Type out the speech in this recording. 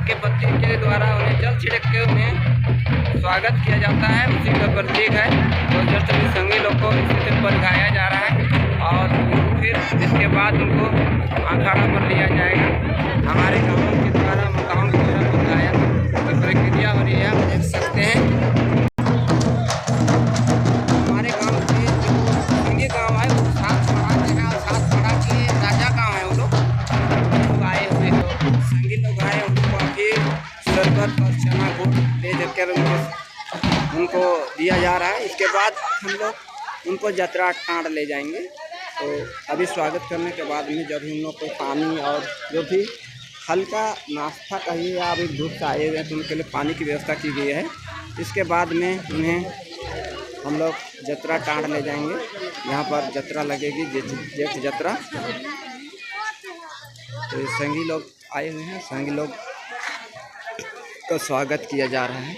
आक के पत्ती के द्वारा उन्हें जल छिड़क के उन्हें स्वागत किया जाता है, उसी का प्रतीक है। तो जस्ट संगी लोग को इसी दिन पर दिखाया जा रहा है और फिर इसके बाद उनको अखाड़ा पर लिया जाएगा। हमारे गाँव के द्वारा गाँव की तरफ दिखाया तो प्रक्रिया हो रही है, आप देख सकते हैं। हमारे गाँव के जो संगी गाँव है वो सात पड़ा के है और सात पड़ा के राजा गाँव है। वो लोग आए हुए संगी लोग आए, उनको अभी शरबत और चना को ले जाकर उनको दिया जा रहा है। इसके बाद हम लोग उनको जतरा टाँड़ ले जाएंगे। तो अभी स्वागत करने के बाद में जब हम लोग को पानी और जो भी हल्का नाश्ता कहिए या अभी धूप से आए हुए हैं तो उनके लिए पानी की व्यवस्था की गई है। इसके बाद में उन्हें हम लोग जतरा टाँड़ ले जाएंगे। यहाँ पर जतरा लगेगी, जेठ जतरा। तो संगी लोग आए हुए हैं, संगी लोग का स्वागत किया जा रहा है।